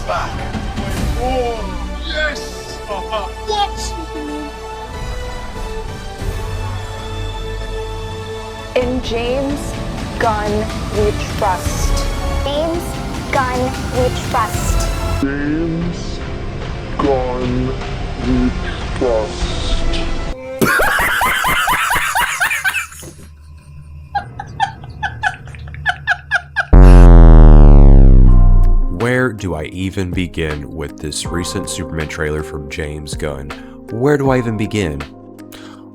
back. Oh, yes! What? In James Gunn, we trust. James Gunn, we trust. James Gunn, we trust. Where do I even begin with this recent Superman trailer from James Gunn? Where do I even begin?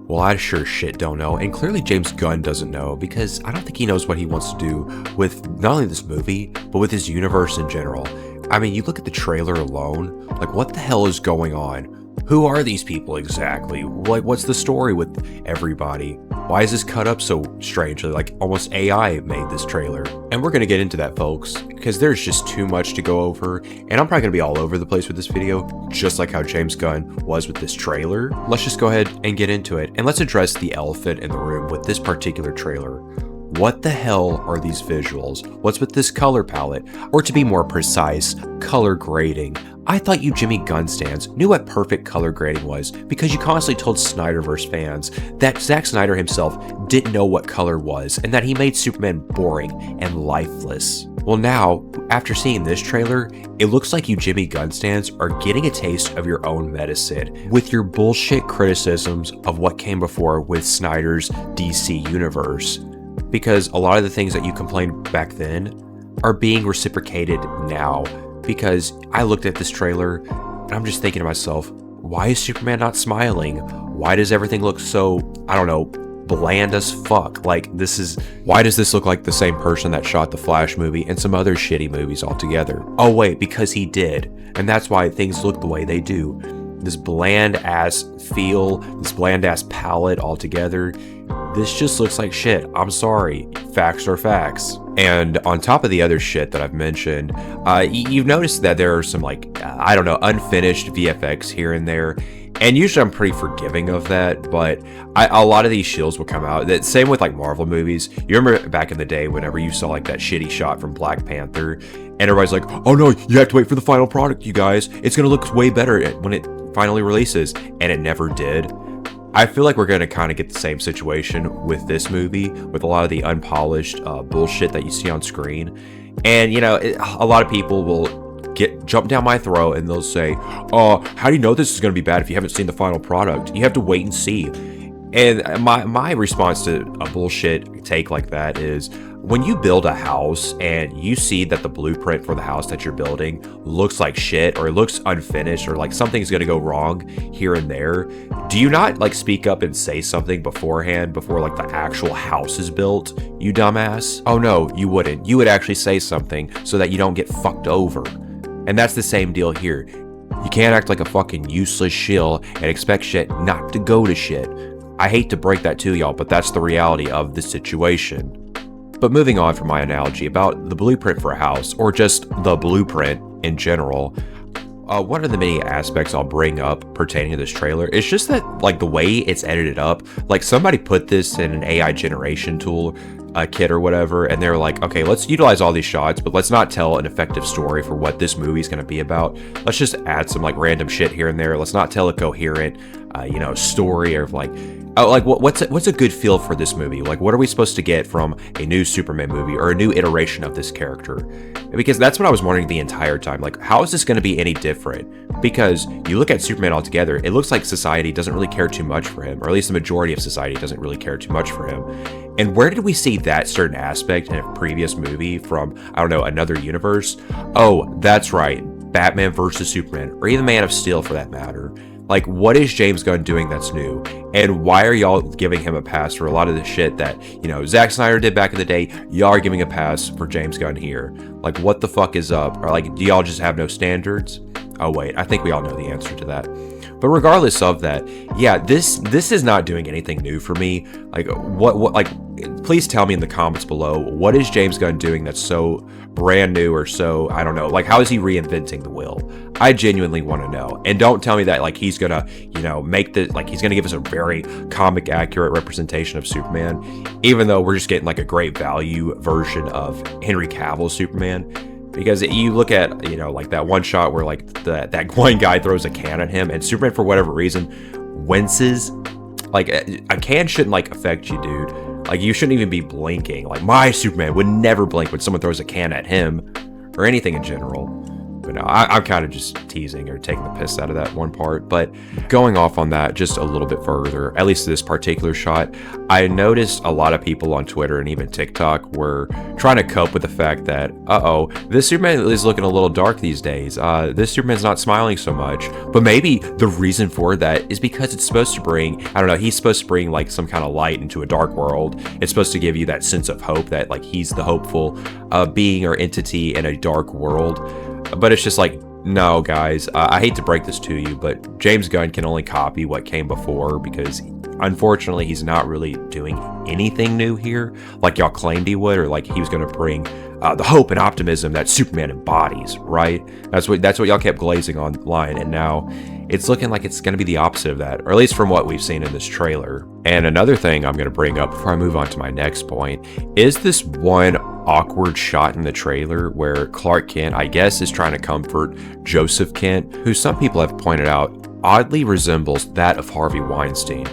Well, I sure shit don't know, and clearly James Gunn doesn't know, because I don't think he knows what he wants to do with not only this movie, but with his universe in general. I mean, you look at the trailer alone, like what the hell is going on? Who are these people exactly? Like, what's the story with everybody? Why is this cut up so strangely? Like, almost AI made this trailer. And we're going to get into that, folks, because there's just too much to go over. And I'm probably going to be all over the place with this video, just like how James Gunn was with this trailer. Let's just go ahead and get into it. And let's address the elephant in the room with this particular trailer. What the hell are these visuals? What's with this color palette? Or to be more precise, color grading. I thought you Jimmy Gunn stans knew what perfect color grading was, because you constantly told Snyderverse fans that Zack Snyder himself didn't know what color was and that he made Superman boring and lifeless. Well, now, after seeing this trailer, it looks like you Jimmy Gunn stans are getting a taste of your own medicine with your bullshit criticisms of what came before with Snyder's DC universe. Because a lot of the things that you complained back then are being reciprocated now. Because I looked at this trailer and I'm just thinking to myself, why is Superman not smiling? Why does everything look so, I don't know, bland as fuck? Like, why does this look like the same person that shot the Flash movie and some other shitty movies altogether? Oh wait, because he did. And that's why things look the way they do. This bland ass feel, this bland ass palette altogether. This just looks like shit. I'm sorry. Facts are facts. And on top of the other shit that I've mentioned, you've noticed that there are some, like, I don't know, unfinished VFX here and there. And usually I'm pretty forgiving of that, but a lot of these shields will come out. Same with like Marvel movies. You remember back in the day whenever you saw like that shitty shot from Black Panther, and everybody's like, oh no, you have to wait for the final product, you guys. It's gonna look way better when it finally releases, and it never did. I feel like we're going to kind of get the same situation with this movie, with a lot of the unpolished bullshit that you see on screen. And, you know, a lot of people will jump down my throat and they'll say, oh, how do you know this is going to be bad if you haven't seen the final product? You have to wait and see. And my response to a bullshit take like that is, when you build a house and you see that the blueprint for the house that you're building looks like shit, or it looks unfinished, or like something's gonna go wrong here and there, do you not like speak up and say something beforehand, before like the actual house is built, you dumbass? Oh no, you wouldn't. You would actually say something so that you don't get fucked over. And that's the same deal here. You can't act like a fucking useless shill and expect shit not to go to shit. I hate to break that to y'all, but that's the reality of the situation. But moving on from my analogy about the blueprint for a house, or just the blueprint in general, one of the many aspects I'll bring up pertaining to this trailer is just that, like, the way it's edited up. Like, somebody put this in an AI generation tool, a kit or whatever, and they're like, okay, let's utilize all these shots, but let's not tell an effective story for what this movie is going to be about. Let's just add some like random shit here and there. Let's not tell a coherent, story of like, oh, like what's a good feel for this movie? Like, what are we supposed to get from a new Superman movie or a new iteration of this character? Because that's what I was wondering the entire time. Like, how is this going to be any different? Because you look at Superman altogether, it looks like society doesn't really care too much for him, or at least the majority of society doesn't really care too much for him. And where did we see that certain aspect in a previous movie from, I don't know, another universe? Oh, that's right, Batman versus Superman, or even Man of Steel for that matter. Like, what is James Gunn doing that's new? And why are y'all giving him a pass for a lot of the shit that, Zack Snyder did back in the day? Y'all are giving a pass for James Gunn here. Like, what the fuck is up? Or like, do y'all just have no standards? Oh wait, I think we all know the answer to that. But regardless of that, yeah, this is not doing anything new for me. Like, like, please tell me in the comments below, what is James Gunn doing that's so brand new, or so, I don't know, like, how is he reinventing the wheel? I genuinely want to know. And don't tell me that, like, he's gonna, make the, like, he's gonna give us a very comic accurate representation of Superman, even though we're just getting like a great value version of Henry Cavill's Superman. Because you look at, you know, like that one shot where like that one guy throws a can at him and Superman for whatever reason winces. Like a can shouldn't like affect you, dude. Like you shouldn't even be blinking. Like my Superman would never blink when someone throws a can at him or anything in general. But no, I'm kind of just teasing or taking the piss out of that one part. But going off on that just a little bit further, at least this particular shot, I noticed a lot of people on Twitter and even TikTok were trying to cope with the fact that, this Superman is looking a little dark these days. This Superman's not smiling so much. But maybe the reason for that is because it's supposed to bring, I don't know, he's supposed to bring like some kind of light into a dark world. It's supposed to give you that sense of hope that like he's the hopeful being or entity in a dark world. But it's just like, no, guys, I hate to break this to you, but James Gunn can only copy what came before because, unfortunately, he's not really doing anything new here like y'all claimed he would, or like he was going to bring the hope and optimism that Superman embodies, right? That's what y'all kept glazing online, and now it's looking like it's going to be the opposite of that, or at least from what we've seen in this trailer. And another thing I'm going to bring up before I move on to my next point is this one awkward shot in the trailer where Clark Kent, I guess, is trying to comfort Joseph Kent, who some people have pointed out oddly resembles that of Harvey Weinstein.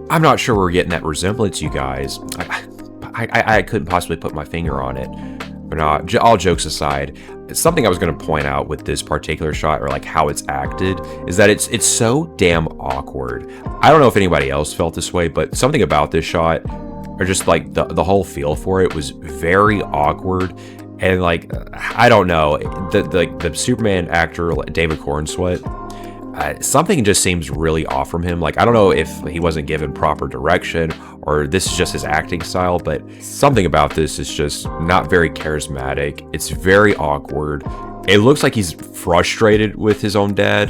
I'm not sure we're getting that resemblance, you guys. I couldn't possibly put my finger on it. But no, all jokes aside, something I was going to point out with this particular shot, or like how it's acted, is that it's so damn awkward. I don't know if anybody else felt this way, but something about this shot, or just like the whole feel for it, was very awkward. And like, I don't know, the Superman actor David Cornsweet, something just seems really off from him. Like, I don't know if he wasn't given proper direction or this is just his acting style, but something about this is just not very charismatic. It's very awkward. It looks like he's frustrated with his own dad,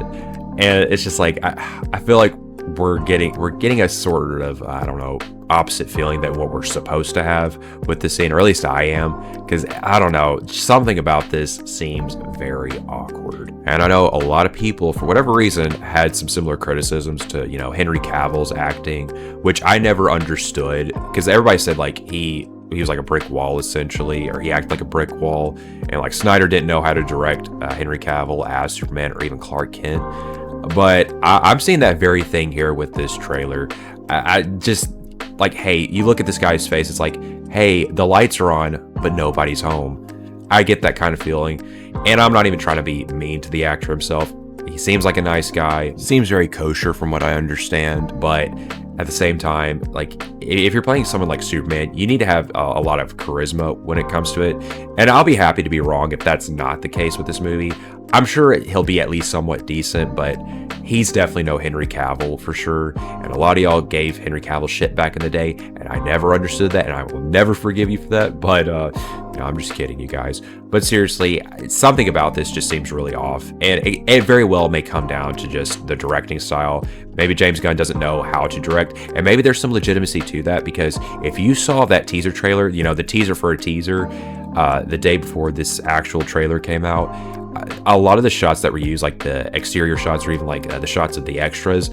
and it's just like I feel like we're getting a sort of, I don't know, opposite feeling than what we're supposed to have with the scene, or at least I am, because I don't know, something about this seems very awkward. And I know a lot of people, for whatever reason, had some similar criticisms to, you know, Henry Cavill's acting, which I never understood, because everybody said like he was like a brick wall essentially, or he acted like a brick wall, and like Snyder didn't know how to direct Henry Cavill as Superman or even Clark Kent. But I'm seeing that very thing here with this trailer. I just, like, hey, you look at this guy's face, it's like, hey, the lights are on, but nobody's home. I get that kind of feeling. And I'm not even trying to be mean to the actor himself. He seems like a nice guy, seems very kosher from what I understand, but at the same time, like, if you're playing someone like Superman, you need to have a lot of charisma when it comes to it. And I'll be happy to be wrong if that's not the case with this movie. I'm sure he'll be at least somewhat decent, but he's definitely no Henry Cavill for sure. And a lot of y'all gave Henry Cavill shit back in the day, and I never understood that, and I will never forgive you for that. But no, I'm just kidding, you guys. But seriously, something about this just seems really off, and it very well may come down to just the directing style. Maybe James Gunn doesn't know how to direct, and maybe there's some legitimacy to that, because if you saw that teaser trailer, you know, the teaser for a teaser, the day before this actual trailer came out, a lot of the shots that were used, like the exterior shots or even like the shots of the extras,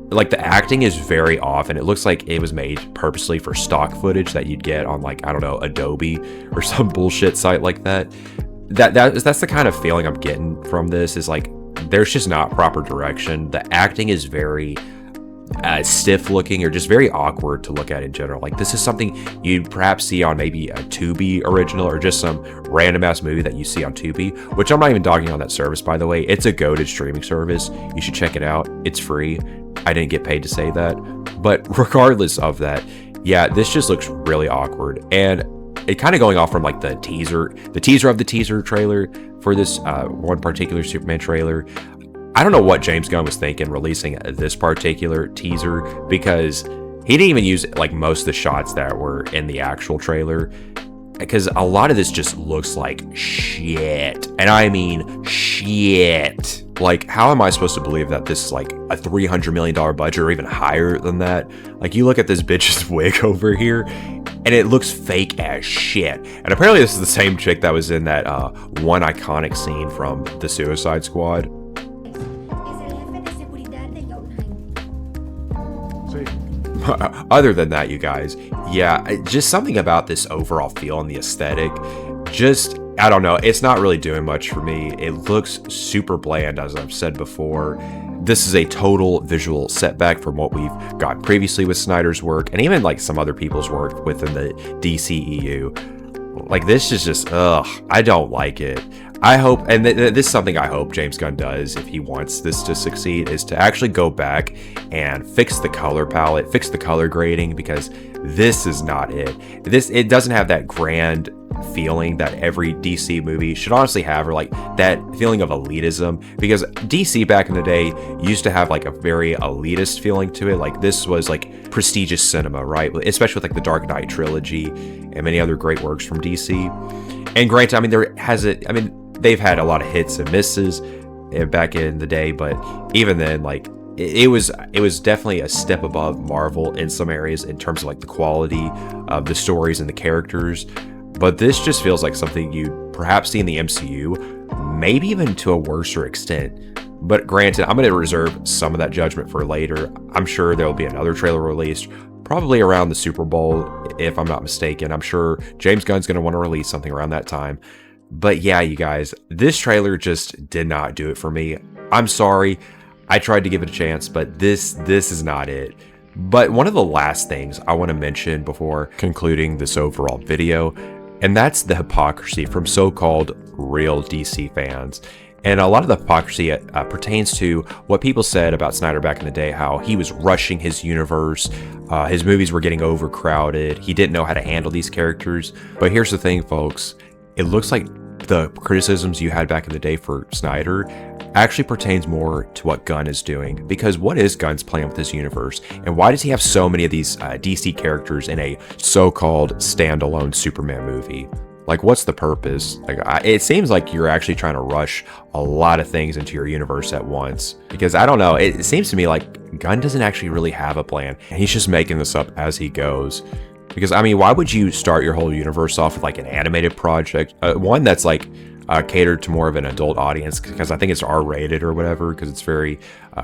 like the acting is very off, and it looks like it was made purposely for stock footage that you'd get on, like, I don't know, Adobe or some bullshit site like that. That's the kind of feeling I'm getting from this, is like there's just not proper direction. The acting is very stiff looking, or just very awkward to look at in general. Like, this is something you'd perhaps see on maybe a Tubi original, or just some random ass movie that you see on Tubi, which I'm not even dogging on that service, by the way. It's a goated streaming service. You should check it out. It's free. I didn't get paid to say that. But regardless of that, yeah, this just looks really awkward. And it kind of going off from like the teaser of the teaser trailer for this one particular Superman trailer. I don't know what James Gunn was thinking releasing this particular teaser, because he didn't even use like most of the shots that were in the actual trailer, because a lot of this just looks like shit. And I mean shit. Like, how am I supposed to believe that this is like a $300 million budget or even higher than that? Like, you look at this bitch's wig over here, and it looks fake as shit. And apparently this is the same chick that was in that one iconic scene from The Suicide Squad. Other than that, you guys, yeah, just something about this overall feel and the aesthetic just I don't know. It's not really doing much for me. It looks super bland, as I've said before. This is a total visual setback from what we've got previously with Snyder's work, and even like some other people's work within the DCEU. Like, this is just, I don't like it. I hope, and this is something I hope James Gunn does if he wants this to succeed, is to actually go back and fix the color palette, fix the color grading, because this is not it. It doesn't have that grand feeling that every DC movie should honestly have, or like that feeling of elitism, because DC back in the day used to have like a very elitist feeling to it. Like, this was like prestigious cinema, right? Especially with like the Dark Knight trilogy and many other great works from DC. And granted, I mean, they've had a lot of hits and misses back in the day, but even then, like, it was definitely a step above Marvel in some areas in terms of like the quality of the stories and the characters. But this just feels like something you'd perhaps see in the MCU, maybe even to a worser extent. But granted, I'm going to reserve some of that judgment for later. I'm sure there'll be another trailer released, probably around the Super Bowl, if I'm not mistaken. I'm sure James Gunn's going to want to release something around that time. But yeah, you guys, this trailer just did not do it for me. I'm sorry. I tried to give it a chance, but this is not it. But one of the last things I want to mention before concluding this overall video, and that's the hypocrisy from so-called real DC fans. And a lot of the hypocrisy pertains to what people said about Snyder back in the day, how he was rushing his universe, his movies were getting overcrowded, he didn't know how to handle these characters. But here's the thing, folks, it looks like the criticisms you had back in the day for Snyder actually pertains more to what Gunn is doing. Because what is Gunn's plan with this universe? And why does he have so many of these DC characters in a so-called standalone Superman movie? Like, what's the purpose? Like, it seems like you're actually trying to rush a lot of things into your universe at once. Because I don't know, it seems to me like Gunn doesn't actually really have a plan, and he's just making this up as he goes. Because, I mean, why would you start your whole universe off with like an animated project? One that's like catered to more of an adult audience, because I think it's R-rated or whatever, because it's very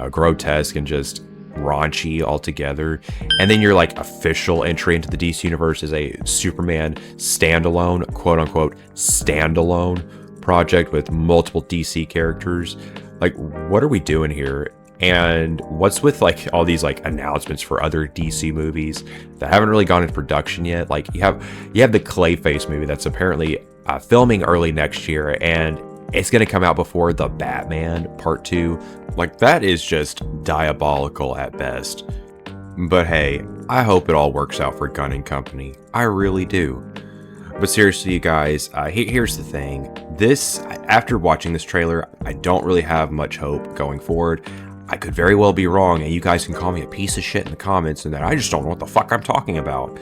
grotesque and just raunchy altogether. And then your like official entry into the DC universe is a Superman standalone, quote unquote standalone project with multiple DC characters. Like, what are we doing here? And what's with like all these like announcements for other DC movies that haven't really gone into production yet? Like, you have the Clayface movie that's apparently filming early next year, and it's going to come out before the Batman Part 2. Like, that is just diabolical at best. But hey, I hope it all works out for Gunn and company. I really do. But seriously, you guys, here's the thing. After watching this trailer, I don't really have much hope going forward. I could very well be wrong, and you guys can call me a piece of shit in the comments, and that I just don't know what the fuck I'm talking about.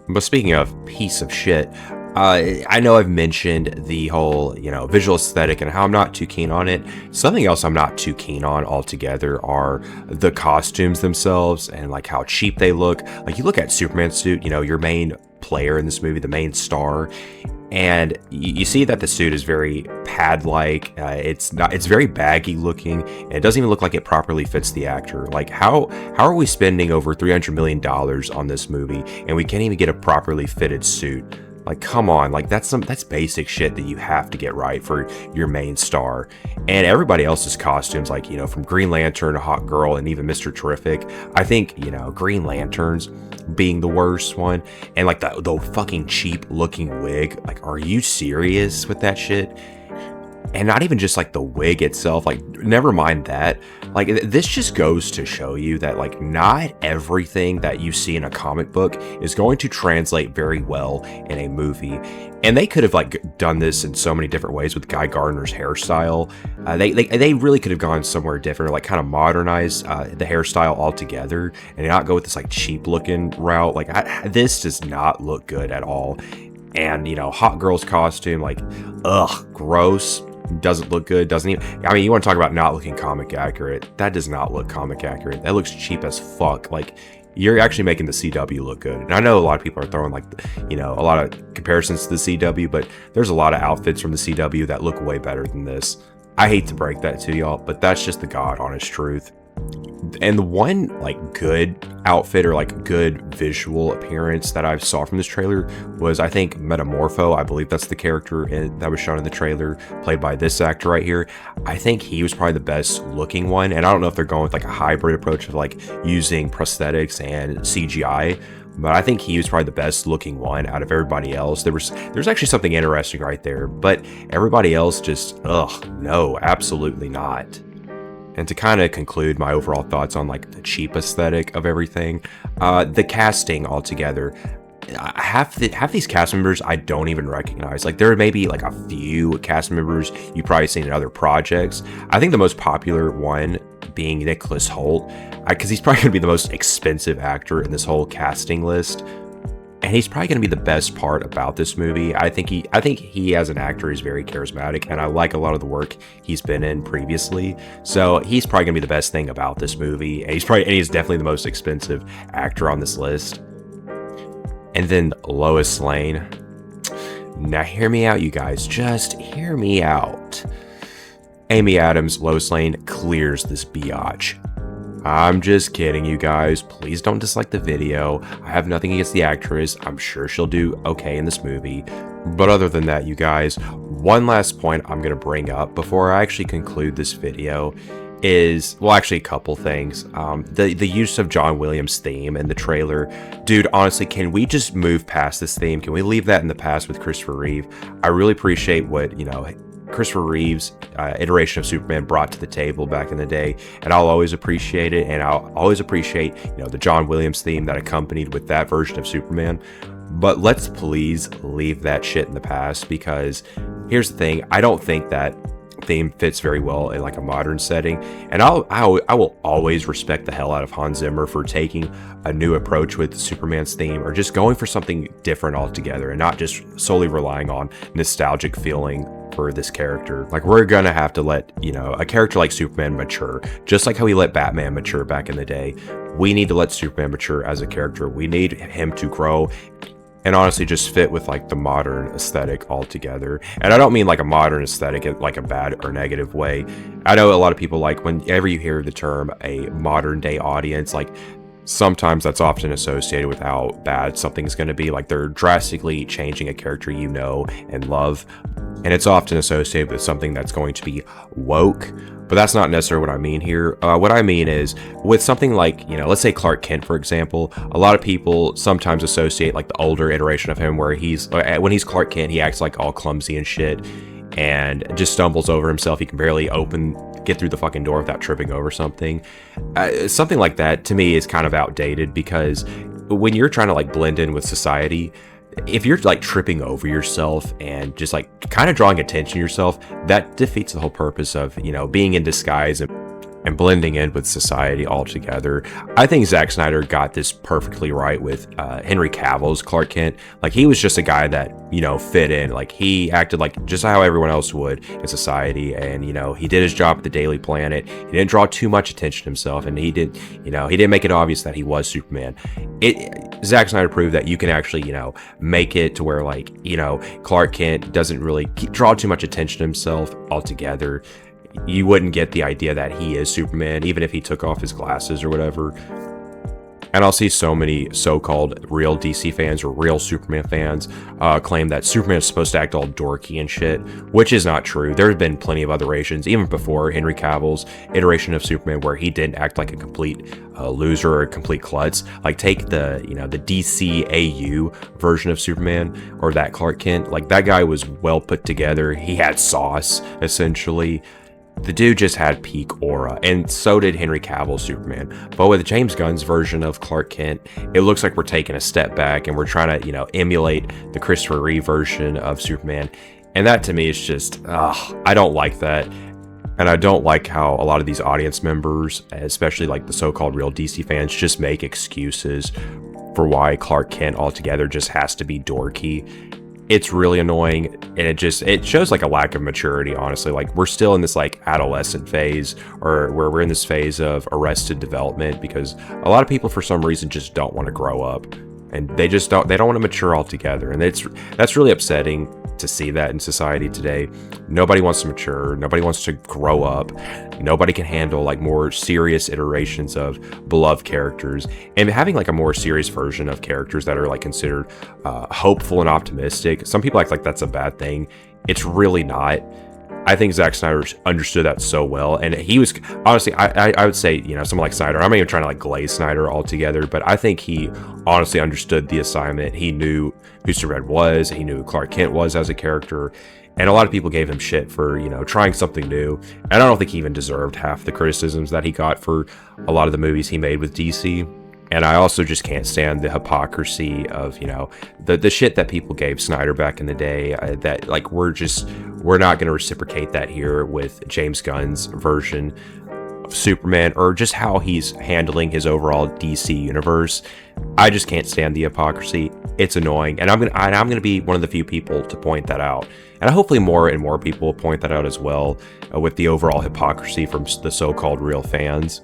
But speaking of piece of shit, I know I've mentioned the whole, visual aesthetic and how I'm not too keen on it. Something else I'm not too keen on altogether are the costumes themselves and like how cheap they look. Like, you look at Superman's suit, your main player in this movie, the main star, and you see that the suit is very pad-like. It's very baggy looking, and it doesn't even look like it properly fits the actor. Like, how are we spending over $300 million on this movie and we can't even get a properly fitted suit? Like, come on, like that's basic shit that you have to get right for your main star. And everybody else's costumes, like, from Green Lantern to Hawk Girl and even Mr. Terrific, I think, Green Lantern's being the worst one. And like the fucking cheap looking wig, like, are you serious with that shit? And not even just like the wig itself, like, never mind that. Like, this just goes to show you that like not everything that you see in a comic book is going to translate very well in a movie. And they could have like done this in so many different ways with Guy Gardner's hairstyle. They really could have gone somewhere different, or like kind of modernize the hairstyle altogether and not go with this like cheap looking route. Like, this does not look good at all. And Hot Girl's costume, like, ugh, gross. Doesn't look good. Doesn't even, I mean, you want to talk about not looking comic accurate? That does not look comic accurate. That looks cheap as fuck. Like, you're actually making the CW look good. And I know a lot of people are throwing like, a lot of comparisons to the CW, but there's a lot of outfits from the CW that look way better than this. I hate to break that to y'all, but that's just the God honest truth. And the one like good outfit or like good visual appearance that I saw from this trailer was, I think, Metamorpho. I believe that's the character that was shown in the trailer, played by this actor right here. I think he was probably the best looking one, and I don't know if they're going with like a hybrid approach of like using prosthetics and CGI, but I think he was probably the best looking one out of everybody else. There's actually something interesting right there, but everybody else just, no, absolutely not. And to kind of conclude my overall thoughts on like the cheap aesthetic of everything, the casting altogether, half these cast members I don't even recognize. Like there may be like a few cast members you've probably seen in other projects. I think the most popular one being Nicholas Hoult, because he's probably going to be the most expensive actor in this whole casting list. And he's probably going to be the best part about this movie. I think he as an actor is very charismatic, and I like a lot of the work he's been in previously. So he's probably going to be the best thing about this movie. And he's definitely the most expensive actor on this list. And then Lois Lane. Now hear me out, you guys. Just hear me out. Amy Adams, Lois Lane clears this biatch. I'm just kidding, you guys. Please don't dislike the video. I have nothing against the actress. I'm sure she'll do okay in this movie. But other than that, you guys, one last point I'm going to bring up before I actually conclude this video is, well, actually a couple things. The use of John Williams' theme in the trailer. Dude, honestly, can we just move past this theme? Can we leave that in the past with Christopher Reeve? I really appreciate what, Christopher Reeve's iteration of Superman brought to the table back in the day, and I'll always appreciate it, and I'll always appreciate the John Williams theme that accompanied with that version of Superman. But let's please leave that shit in the past, because here's the thing, I don't think that theme fits very well in like a modern setting, and I will always respect the hell out of Hans Zimmer for taking a new approach with Superman's theme, or just going for something different altogether and not just solely relying on nostalgic feeling for this character. Like, we're gonna have to let a character like Superman mature, just like how we let Batman mature back in the day. We need to let Superman mature as a character. We need him to grow and honestly just fit with like the modern aesthetic altogether. And I don't mean like a modern aesthetic in like a bad or negative way. I know a lot of people, like, whenever you hear the term a modern day audience, like sometimes that's often associated with how bad something's going to be. Like, they're drastically changing a character and love, and it's often associated with something that's going to be woke. But that's not necessarily what I mean here. What I mean is, with something like, let's say Clark Kent, for example, a lot of people sometimes associate like the older iteration of him where when he's Clark Kent, he acts like all clumsy and shit and just stumbles over himself. He can barely get through the fucking door without tripping over something. Something like that to me is kind of outdated, because when you're trying to like blend in with society, if you're like tripping over yourself and just like kind of drawing attention to yourself, that defeats the whole purpose of, being in disguise and blending in with society altogether. I think Zack Snyder got this perfectly right with Henry Cavill's Clark Kent. Like, he was just a guy that, fit in. Like, he acted like just how everyone else would in society, and, he did his job at the Daily Planet. He didn't draw too much attention to himself, and he didn't make it obvious that he was Superman. Zack Snyder proved that you can actually, make it to where, like, Clark Kent doesn't really draw too much attention to himself altogether. You wouldn't get the idea that he is Superman, even if he took off his glasses or whatever. And I'll see so many so-called real DC fans or real Superman fans claim that Superman is supposed to act all dorky and shit, which is not true. There have been plenty of other iterations, even before Henry Cavill's iteration of Superman, where he didn't act like a complete loser or a complete klutz. Like, take the DCAU version of Superman, or that Clark Kent. Like, that guy was well put together. He had sauce, essentially. The dude just had peak aura, and so did Henry Cavill's Superman. But with James Gunn's version of Clark Kent, it looks like we're taking a step back and we're trying to, emulate the Christopher Reeve version of Superman. And that to me is just, I don't like that. And I don't like how a lot of these audience members, especially like the so-called real DC fans, just make excuses for why Clark Kent altogether just has to be dorky. It's really annoying, and it shows like a lack of maturity, honestly. Like, we're still in this like adolescent phase, or where we're in this phase of arrested development, because a lot of people for some reason just don't want to grow up. and they don't want to mature altogether, and that's really upsetting to see that in society today. Nobody wants to mature, nobody wants to grow up, nobody can handle like more serious iterations of beloved characters, and having like a more serious version of characters that are like considered hopeful and optimistic. Some people act like that's a bad thing. It's really not. I think Zack Snyder understood that so well, and he was honestly, I would say, someone like Snyder, I'm not even trying to like glaze Snyder altogether, but I think he honestly understood the assignment. He knew who Superman was, he knew who Clark Kent was as a character, and a lot of people gave him shit for, trying something new, and I don't think he even deserved half the criticisms that he got for a lot of the movies he made with DC. And I also just can't stand the hypocrisy of, the shit that people gave Snyder back in the day, that like, we're not going to reciprocate that here with James Gunn's version of Superman, or just how he's handling his overall DC universe. I just can't stand the hypocrisy. It's annoying. And I'm going to be one of the few people to point that out. And hopefully more and more people will point that out as well, with the overall hypocrisy from the so-called real fans.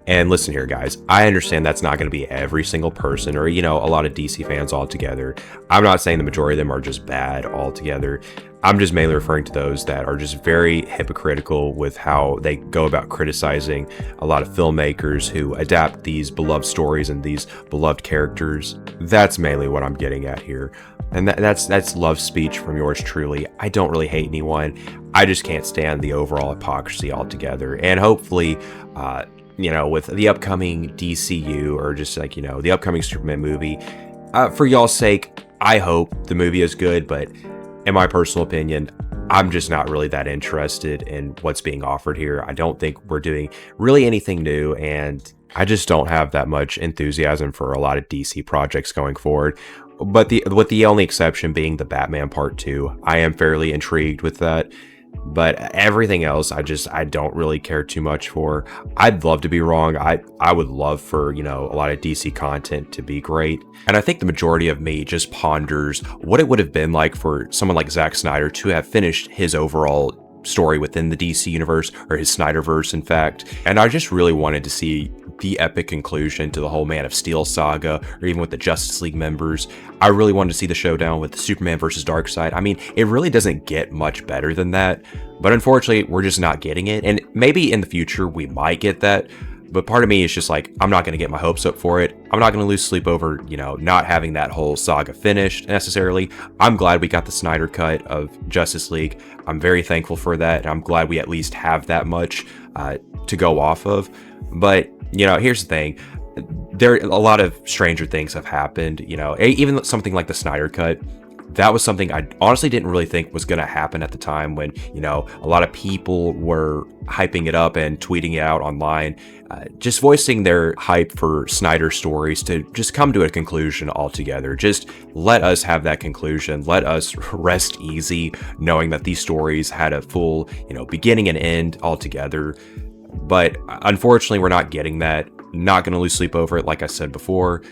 And listen here, guys, I understand that's not going to be every single person, or, a lot of DC fans altogether. I'm not saying the majority of them are just bad altogether. I'm just mainly referring to those that are just very hypocritical with how they go about criticizing a lot of filmmakers who adapt these beloved stories and these beloved characters. That's mainly what I'm getting at here. And that's love speech from yours truly. I don't really hate anyone. I just can't stand the overall hypocrisy altogether. And hopefully, with the upcoming DCU, or just like, the upcoming Superman movie, for y'all's sake, I hope the movie is good, but in my personal opinion, I'm just not really that interested in what's being offered here. I don't think we're doing really anything new, and I just don't have that much enthusiasm for a lot of DC projects going forward. But with the only exception being the Batman Part 2, I am fairly intrigued with that. But everything else, I don't really care too much for. I'd love to be wrong. I would love for, a lot of DC content to be great. And I think the majority of me just ponders what it would have been like for someone like Zack Snyder to have finished his overall story within the DC universe, or his Snyderverse, in fact. And I just really wanted to see the epic conclusion to the whole Man of Steel saga, or even with the Justice League members. I really wanted to see the showdown with Superman versus Darkseid. I mean, it really doesn't get much better than that, but unfortunately, we're just not getting it. And maybe in the future, we might get that. But part of me is just like, I'm not going to get my hopes up for it. I'm not going to lose sleep over, not having that whole saga finished necessarily. I'm glad we got the Snyder cut of Justice League. I'm very thankful for that. And I'm glad we at least have that much to go off of. But, here's the thing. A lot of stranger things have happened, even something like the Snyder cut. That was something I honestly didn't really think was going to happen at the time, when, a lot of people were hyping it up and tweeting it out online, just voicing their hype for Snyder stories to just come to a conclusion altogether. Just let us have that conclusion. Let us rest easy knowing that these stories had a full, beginning and end altogether. But unfortunately, we're not getting that. Not going to lose sleep over it, like I said before.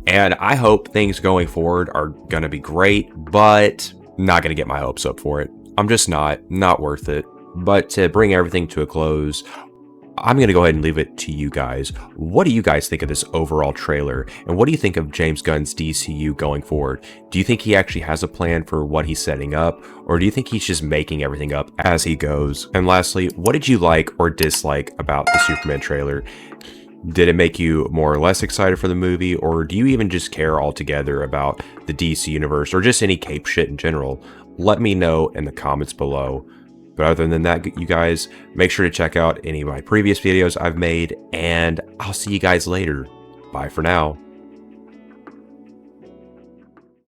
And I hope things going forward are going to be great, but not going to get my hopes up for it. I'm just not worth it. But to bring everything to a close, I'm going to go ahead and leave it to you guys. What do you guys think of this overall trailer? And what do you think of James Gunn's DCU going forward? Do you think he actually has a plan for what he's setting up? Or do you think he's just making everything up as he goes? And lastly, what did you like or dislike about the Superman trailer? Did it make you more or less excited for the movie, or do you even just care altogether about the DC universe, or just any cape shit in general? Let me know in the comments below. But other than that, you guys, make sure to check out any of my previous videos I've made, and I'll see you guys later. Bye for now.